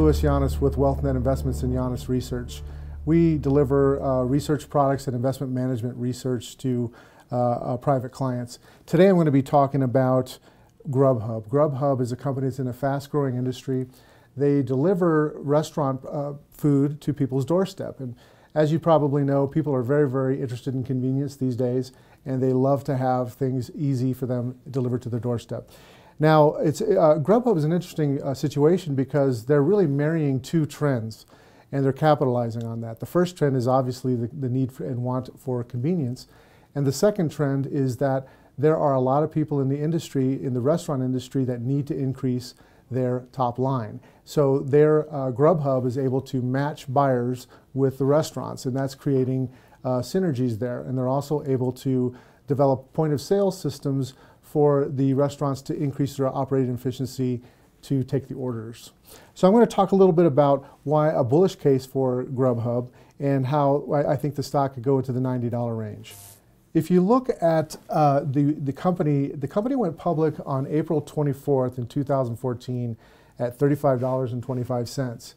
Llanes with WealthNet Investments and Llanes Research. We deliver research products and investment management research to private clients. Today I'm going to be talking about GRUB. GRUB is a company that's in a fast-growing industry. They deliver restaurant food to people's doorstep. And as you probably know, people are very, very interested in convenience these days, and they love to have things easy for them delivered to their doorstep. Now, GRUB is an interesting situation because they're really marrying two trends, and they're capitalizing on that. The first trend is obviously the need for and want for convenience, and the second trend is that there are a lot of people in the industry, in the restaurant industry, that need to increase their top line. So their GRUB is able to match buyers with the restaurants, and that's creating synergies there. And they're also able to develop point-of-sale systems for the restaurants to increase their operating efficiency to take the orders. So I'm going to talk a little bit about why a bullish case for GRUB and how I think the stock could go into the $90 range. If you look at the company went public on April 24th in 2014 at $35.25.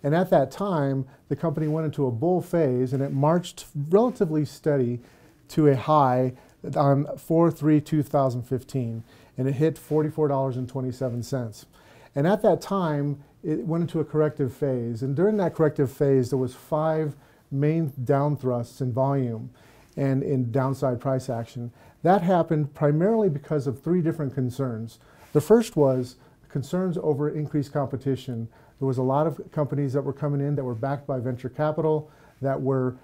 And at that time, the company went into a bull phase and it marched relatively steady to a high on 4/3/2015, and it hit $44.27. And at that time, it went into a corrective phase. And during that corrective phase, there was 5 main down thrusts in volume and in downside price action. That happened primarily because of 3 different concerns. The first was concerns over increased competition. There was a lot of companies that were coming in that were backed by venture capital that were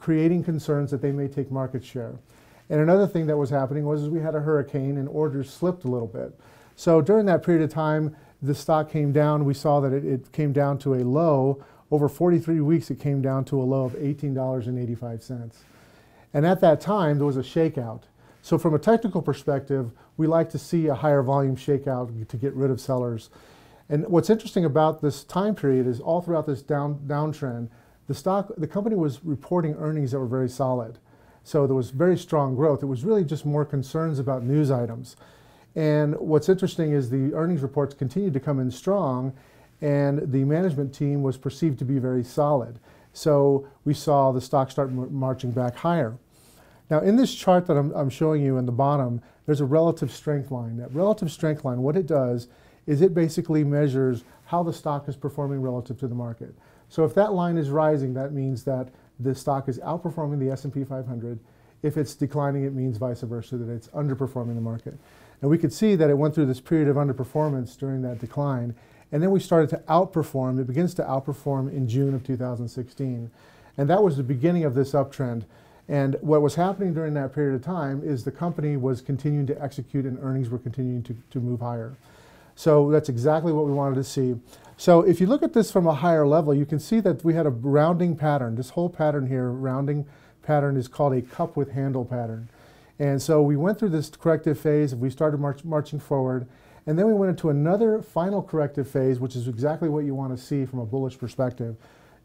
creating concerns that they may take market share. And another thing that was happening was we had a hurricane and orders slipped a little bit. So during that period of time, the stock came down. We saw that it came down to a low. Over 43 weeks, it came down to a low of $18.85. And at that time, there was a shakeout. So from a technical perspective, we like to see a higher volume shakeout to get rid of sellers. And what's interesting about this time period is all throughout this downtrend, the company was reporting earnings that were very solid. So there was very strong growth. It was really just more concerns about news items. And what's interesting is the earnings reports continued to come in strong, and the management team was perceived to be very solid. So we saw the stock start marching back higher. Now in this chart that I'm showing you in the bottom, there's a relative strength line. That relative strength line, what it does is it basically measures how the stock is performing relative to the market. So if that line is rising, that means that the stock is outperforming the S&P 500. If it's declining, it means vice versa, that it's underperforming the market. And we could see that it went through this period of underperformance during that decline, and then we started to outperform. It begins to outperform in June of 2016. And that was the beginning of this uptrend. And what was happening during that period of time is the company was continuing to execute and earnings were continuing to move higher. So that's exactly what we wanted to see. So if you look at this from a higher level, you can see that we had a rounding pattern. This whole pattern here, rounding pattern, is called a cup with handle pattern. And so we went through this corrective phase, we started marching forward, and then we went into another final corrective phase, which is exactly what you want to see from a bullish perspective.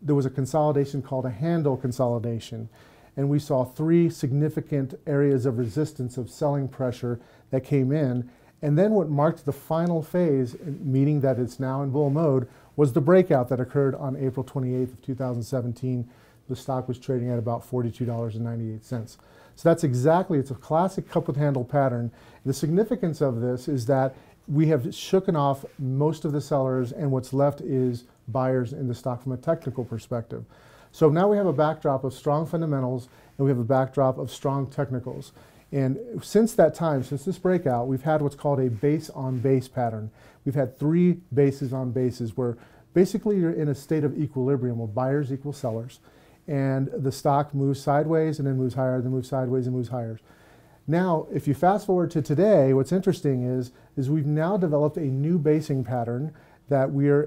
There was a consolidation called a handle consolidation. And we saw 3 significant areas of resistance of selling pressure that came in. And then what marked the final phase, meaning that it's now in bull mode, was the breakout that occurred on April 28th of 2017. The stock was trading at about $42.98. So that's exactly, it's a classic cup with handle pattern. The significance of this is that we have shooken off most of the sellers, and what's left is buyers in the stock from a technical perspective. So now we have a backdrop of strong fundamentals, and we have a backdrop of strong technicals. And since that time, since this breakout, we've had what's called a base on base pattern. We've had 3 bases on bases where basically you're in a state of equilibrium where buyers equal sellers, and the stock moves sideways and then moves higher, then moves sideways and moves higher. Now, if you fast forward to today, what's interesting is we've now developed a new basing pattern that we're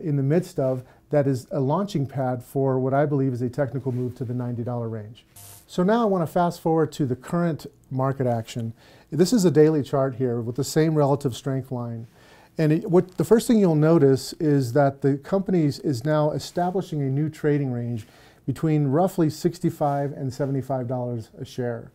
in the midst of, that is a launching pad for what I believe is a technical move to the $90 range. So now I want to fast forward to the current market action. This is a daily chart here with the same relative strength line. And the first thing you'll notice is that the company is now establishing a new trading range between roughly $65 and $75 a share.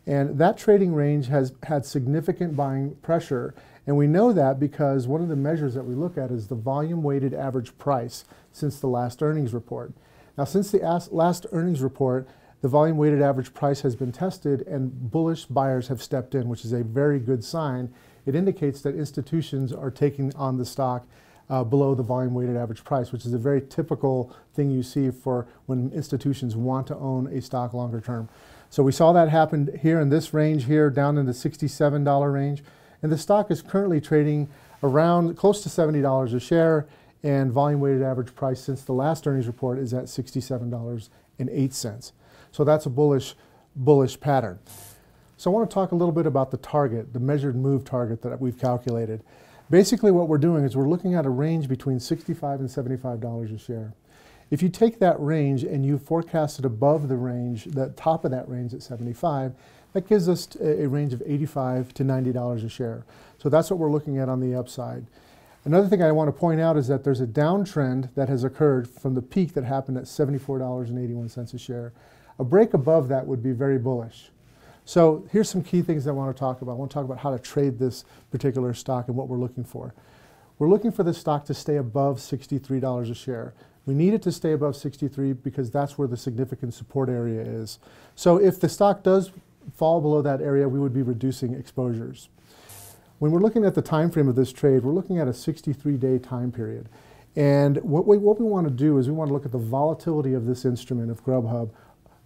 And that trading range has had significant buying pressure, And we know that because one of the measures that we look at is the volume weighted average price since the last earnings report. Now, since the last earnings report, the volume weighted average price has been tested and bullish buyers have stepped in, which is a very good sign. It indicates that institutions are taking on the stock below the volume weighted average price, which is a very typical thing you see for when institutions want to own a stock longer term. So we saw that happen here in this range here, down in the $67 range. And the stock is currently trading around close to $70 a share, and volume weighted average price since the last earnings report is at $67.08. So that's a bullish pattern. So I want to talk a little bit about the target, the measured move target that we've calculated. Basically what we're doing is we're looking at a range between $65 and $75 a share. If you take that range and you forecast it above the range, the top of that range at 75, that gives us a range of $85 to $90 a share. So that's what we're looking at on the upside. Another thing I want to point out is that there's a downtrend that has occurred from the peak that happened at $74.81 a share. A break above that would be very bullish. So here's some key things I want to talk about. I want to talk about how to trade this particular stock and what we're looking for. We're looking for this stock to stay above $63 a share. We need it to stay above 63 because that's where the significant support area is. So if the stock does fall below that area, we would be reducing exposures. When we're looking at the time frame of this trade, we're looking at a 63-day time period. And what we want to do is we want to look at the volatility of this instrument of GRUB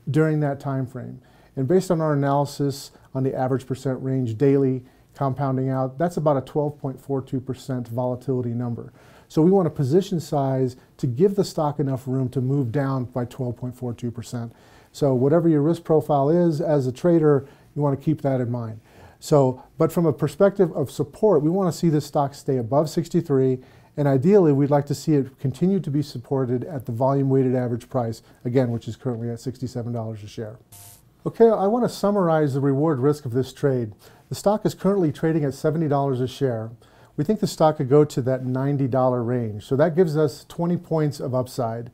during that time frame. And based on our analysis on the average percent range daily compounding out, that's about a 12.42% volatility number. So we want a position size to give the stock enough room to move down by 12.42%. So whatever your risk profile is as a trader, you want to keep that in mind. So, but from a perspective of support, we want to see this stock stay above 63, and ideally we'd like to see it continue to be supported at the volume weighted average price, again, which is currently at $67 a share. Okay, I want to summarize the reward risk of this trade. The stock is currently trading at $70 a share. We think the stock could go to that $90 range. So that gives us 20 points of upside.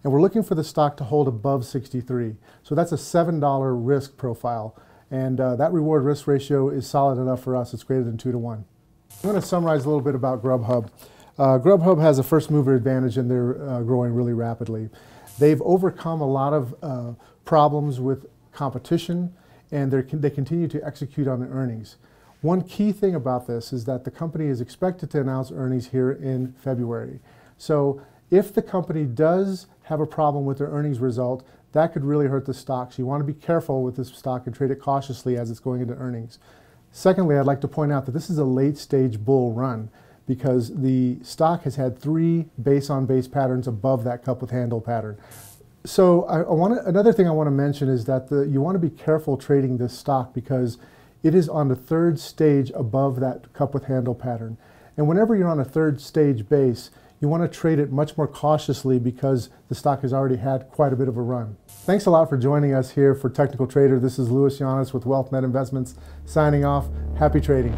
And we're looking for the stock to hold above 63. So that's a $7 risk profile. And that reward risk ratio is solid enough for us. It's greater than 2 to 1. I'm going to summarize a little bit about GRUB. GRUB has a first mover advantage and they're growing really rapidly. They've overcome a lot of problems with competition, and they continue to execute on their earnings. One key thing about this is that the company is expected to announce earnings here in February. So if the company does have a problem with their earnings result, that could really hurt the stock. So you want to be careful with this stock and trade it cautiously as it's going into earnings. Secondly, I'd like to point out that this is a late stage bull run because the stock has had 3 base on base patterns above that cup with handle pattern. So another thing I want to mention is that you want to be careful trading this stock because it is on the 3rd stage above that cup with handle pattern. And whenever you're on a 3rd stage base, you want to trade it much more cautiously because the stock has already had quite a bit of a run. Thanks a lot for joining us here for Technical Trader. This is Llanes with WealthNet Investments signing off. Happy trading.